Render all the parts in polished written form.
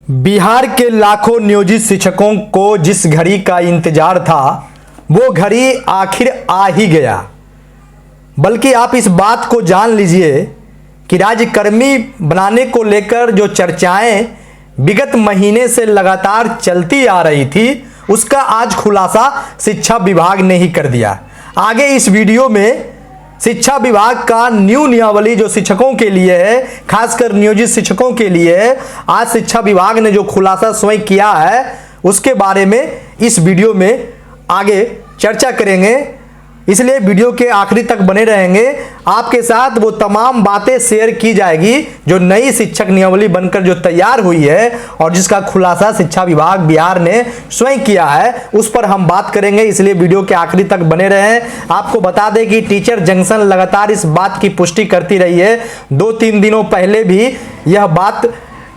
बिहार के लाखों नियोजित शिक्षकों को जिस घड़ी का इंतजार था वो घड़ी आखिर आ ही गया। बल्कि आप इस बात को जान लीजिए कि राज्यकर्मी बनाने को लेकर जो चर्चाएं विगत महीने से लगातार चलती आ रही थी उसका आज खुलासा शिक्षा विभाग ने ही कर दिया। आगे इस वीडियो में शिक्षा विभाग का न्यू नियमावली जो शिक्षकों के लिए है, खासकर नियोजित शिक्षकों के लिए है, आज शिक्षा विभाग ने जो खुलासा स्वयं किया है उसके बारे में इस वीडियो में आगे चर्चा करेंगे। इसलिए वीडियो के आखिरी तक बने रहेंगे। आपके साथ वो तमाम बातें शेयर की जाएगी जो नई शिक्षक नियमावली बनकर जो तैयार हुई है और जिसका खुलासा शिक्षा विभाग बिहार ने स्वयं किया है उस पर हम बात करेंगे। इसलिए वीडियो के आखिरी तक बने रहें। आपको बता दें कि टीचर जंक्शन लगातार इस बात की पुष्टि करती रही है। 2-3 दिनों पहले भी यह बात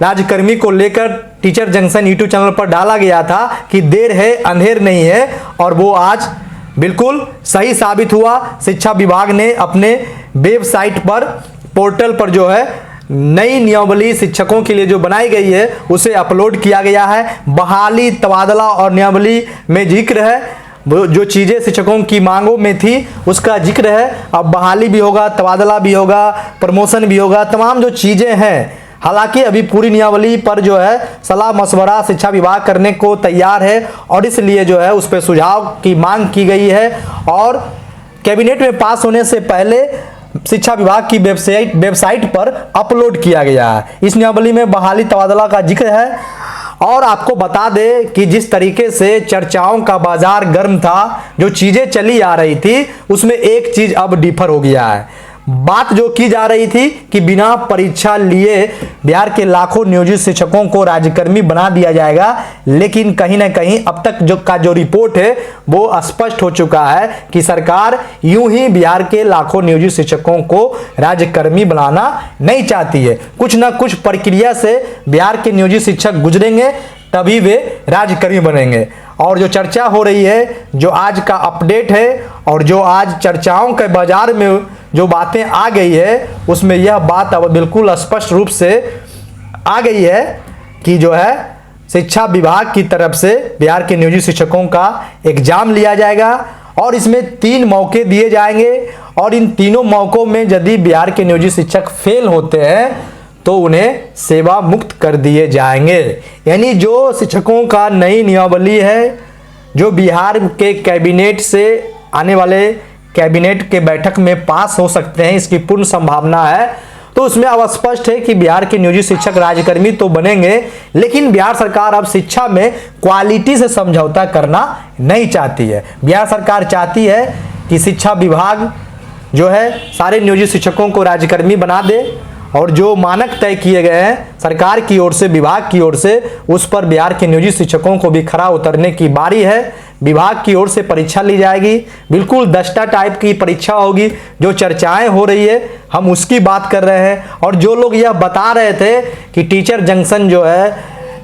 राज्यकर्मी को लेकर टीचर जंक्शन यूट्यूब चैनल पर डाला गया था कि देर है अंधेर नहीं है, और वो आज बिल्कुल सही साबित हुआ। शिक्षा विभाग ने अपने वेबसाइट पर पोर्टल पर जो है नई नियमावली शिक्षकों के लिए जो बनाई गई है उसे अपलोड किया गया है। बहाली, तबादला और नियमावली में जिक्र है, जो चीज़ें शिक्षकों की मांगों में थी उसका जिक्र है। अब बहाली भी होगा, तबादला भी होगा, प्रमोशन भी होगा, तमाम जो चीज़ें हैं। हालांकि अभी पूरी नियमावली पर जो है सलाह मशवरा शिक्षा विभाग करने को तैयार है और इसलिए जो है उस पर सुझाव की मांग की गई है और कैबिनेट में पास होने से पहले शिक्षा विभाग की वेबसाइट पर अपलोड किया गया है। इस नियमावली में बहाली, तबादला का जिक्र है। और आपको बता दें कि जिस तरीके से चर्चाओं का बाजार गर्म था, जो चीज़ें चली आ रही थी उसमें एक चीज़ अब डिफर हो गया है। बात जो की जा रही थी कि बिना परीक्षा लिए बिहार के लाखों नियोजित शिक्षकों को राज्यकर्मी बना दिया जाएगा, लेकिन कहीं ना कहीं अब तक जो रिपोर्ट है वो स्पष्ट हो चुका है कि सरकार यूं ही बिहार के लाखों नियोजित शिक्षकों को राज्यकर्मी बनाना नहीं चाहती है। कुछ ना कुछ प्रक्रिया से बिहार के नियोजित शिक्षक गुजरेंगे तभी वे राज्यकर्मी बनेंगे। और जो चर्चा हो रही है, जो आज का अपडेट है और जो आज चर्चाओं के बाजार में जो बातें आ गई है उसमें यह बात अब बिल्कुल स्पष्ट रूप से आ गई है कि जो है शिक्षा विभाग की तरफ से बिहार के नियोजित शिक्षकों का एग्जाम लिया जाएगा और इसमें 3 मौके दिए जाएंगे और इन तीनों मौकों में यदि बिहार के नियोजित शिक्षक फेल होते हैं तो उन्हें सेवा मुक्त कर दिए जाएंगे। यानी जो शिक्षकों का नई नियमावली है, जो बिहार के कैबिनेट से आने वाले कैबिनेट के बैठक में पास हो सकते हैं, इसकी पूर्ण संभावना है, तो उसमें अब स्पष्ट है कि बिहार के नियोजित शिक्षक राज्यकर्मी तो बनेंगे, लेकिन बिहार सरकार अब शिक्षा में क्वालिटी से समझौता करना नहीं चाहती है। बिहार सरकार चाहती है कि शिक्षा विभाग जो है सारे नियोजित शिक्षकों को राज्यकर्मी बना दे और जो मानक तय किए गए हैं सरकार की ओर से, विभाग की ओर से, उस पर बिहार के नियोजित शिक्षकों को भी खरा उतरने की बारी है। विभाग की ओर से परीक्षा ली जाएगी, बिल्कुल दस्ता टाइप की परीक्षा होगी। जो चर्चाएं हो रही है हम उसकी बात कर रहे हैं और जो लोग यह बता रहे थे कि टीचर जंक्शन जो है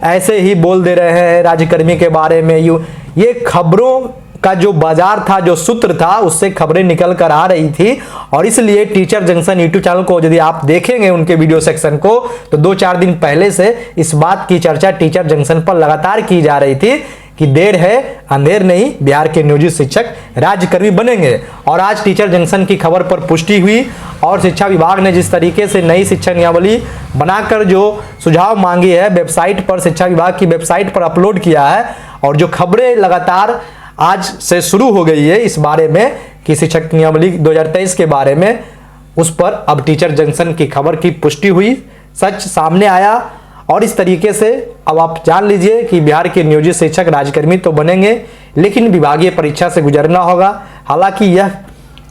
ऐसे ही बोल दे रहे हैं राज्यकर्मी के बारे में, ये खबरों का जो बाजार था, जो सूत्र था, उससे खबरें निकल कर आ रही थी। और इसलिए टीचर जंक्शन यूट्यूब चैनल को यदि आप देखेंगे उनके वीडियो सेक्शन को, तो 2-4 दिन पहले से इस बात की चर्चा टीचर जंक्शन पर लगातार की जा रही थी कि देर है अंधेर नहीं, बिहार के नियोजित शिक्षक राज्यकर्मी बनेंगे। और आज टीचर जंक्शन की खबर पर पुष्टि हुई और शिक्षा विभाग ने जिस तरीके से नई शिक्षा नियमावली बनाकर जो सुझाव मांगी है वेबसाइट पर, शिक्षा विभाग की वेबसाइट पर अपलोड किया है और जो खबरें लगातार आज से शुरू हो गई है इस बारे में कि शिक्षक नियमावली 2023 के बारे में, उस पर अब टीचर जंक्शन की खबर की पुष्टि हुई, सच सामने आया। और इस तरीके से अब आप जान लीजिए कि बिहार के नियोजित शिक्षक राज्यकर्मी तो बनेंगे, लेकिन विभागीय परीक्षा से गुजरना होगा। हालांकि यह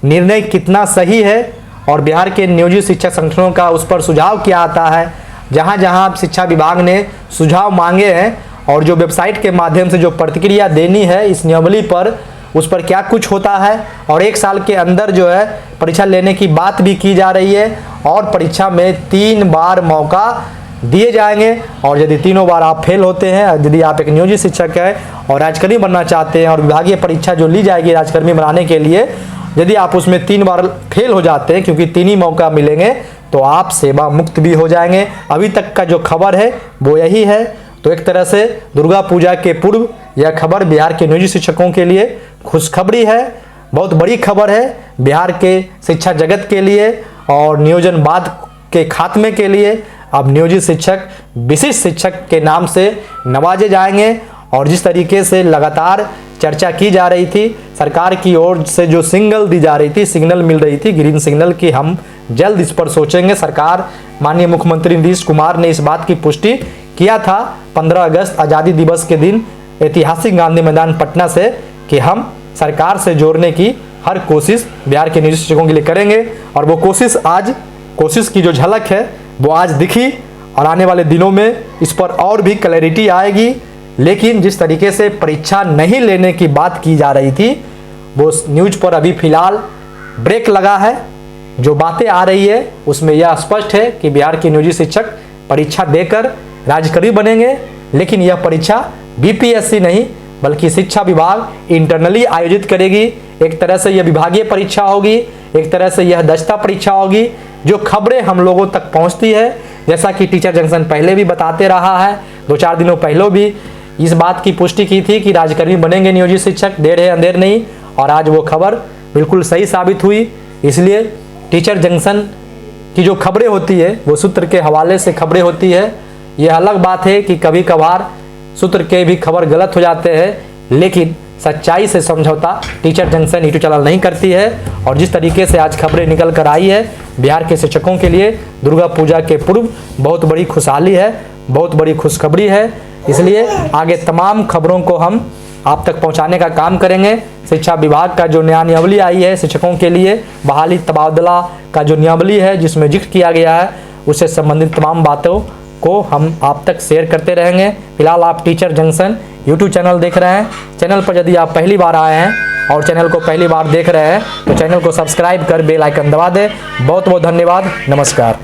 निर्णय कितना सही है और बिहार के नियोजित शिक्षक संगठनों का उस पर सुझाव क्या आता है, जहां जहां शिक्षा विभाग ने सुझाव मांगे हैं और जो वेबसाइट के माध्यम से जो प्रतिक्रिया देनी है इस नियमावली पर, उस पर क्या कुछ होता है। और 1 साल के अंदर जो है परीक्षा लेने की बात भी की जा रही है और परीक्षा में 3 बार मौका दिए जाएंगे और यदि तीनों बार आप फेल होते हैं, यदि आप एक नियोजित शिक्षक है और राज्यकर्मी बनना चाहते हैं और विभागीय परीक्षा जो ली जाएगी राज्यकर्मी बनाने के लिए, यदि आप उसमें 3 बार फेल हो जाते हैं, क्योंकि 3 ही मौका मिलेंगे, तो आप सेवा मुक्त भी हो जाएंगे। अभी तक का जो खबर है वो यही है। तो एक तरह से दुर्गा पूजा के पूर्व यह खबर बिहार के नियोजित शिक्षकों के लिए खुशखबरी है, बहुत बड़ी खबर है बिहार के शिक्षा जगत के लिए और नियोजनवाद के खात्मे के लिए। अब नियोजित शिक्षक विशिष्ट शिक्षक के नाम से नवाजे जाएंगे और जिस तरीके से लगातार चर्चा की जा रही थी, सरकार की ओर से जो सिग्नल दी जा रही थी, सिग्नल मिल रही थी ग्रीन सिग्नल की हम जल्द इस पर सोचेंगे। सरकार माननीय मुख्यमंत्री नीतीश कुमार ने इस बात की पुष्टि किया था 15 अगस्त आज़ादी दिवस के दिन ऐतिहासिक गांधी मैदान पटना से कि हम सरकार से जोड़ने की हर कोशिश बिहार के नियोजित शिक्षकों के लिए करेंगे। और वो कोशिश की जो झलक है वो आज दिखी और आने वाले दिनों में इस पर और भी क्लैरिटी आएगी। लेकिन जिस तरीके से परीक्षा नहीं लेने की बात की जा रही थी वो न्यूज पर अभी फिलहाल ब्रेक लगा है। जो बातें आ रही है उसमें यह स्पष्ट है कि बिहार के नियोजित शिक्षक परीक्षा देकर राज्यकर्मी बनेंगे, लेकिन यह परीक्षा बीपीएससी नहीं बल्कि शिक्षा विभाग इंटरनली आयोजित करेगी। एक तरह से यह विभागीय परीक्षा होगी, एक तरह से यह दक्षता परीक्षा होगी। जो खबरें हम लोगों तक पहुंचती है, जैसा कि टीचर जंक्शन पहले भी बताते रहा है, 2-4 दिनों पहले भी इस बात की पुष्टि की थी कि राज्यकर्मी बनेंगे नियोजित शिक्षक, देर है अंधेर नहीं, और आज वो खबर बिल्कुल सही साबित हुई। इसलिए टीचर जंक्शन की जो खबरें होती है वो सूत्र के हवाले से खबरें होती है। यह अलग बात है कि कभी कभार सूत्र के भी खबर गलत हो जाते हैं, लेकिन सच्चाई से समझौता टीचर जंक्शन यूट्यूब चैनल नहीं करती है। और जिस तरीके से आज खबरें निकल कर आई है बिहार के शिक्षकों के लिए दुर्गा पूजा के पूर्व बहुत बड़ी खुशहाली है, बहुत बड़ी खुशखबरी है। इसलिए आगे तमाम खबरों को हम आप तक पहुंचाने का काम करेंगे। शिक्षा विभाग का जो नया नियमावली आई है शिक्षकों के लिए, बहाली तबादला का जो नियमावली है जिसमें जिक्र किया गया है, उससे संबंधित तमाम बातों को हम आप तक शेयर करते रहेंगे। फिलहाल आप टीचर जंक्शन यूट्यूब चैनल देख रहे हैं। चैनल पर यदि आप पहली बार आए हैं और चैनल को पहली बार देख रहे हैं तो चैनल को सब्सक्राइब कर बेल आइकन दबा दें। बहुत बहुत धन्यवाद, नमस्कार।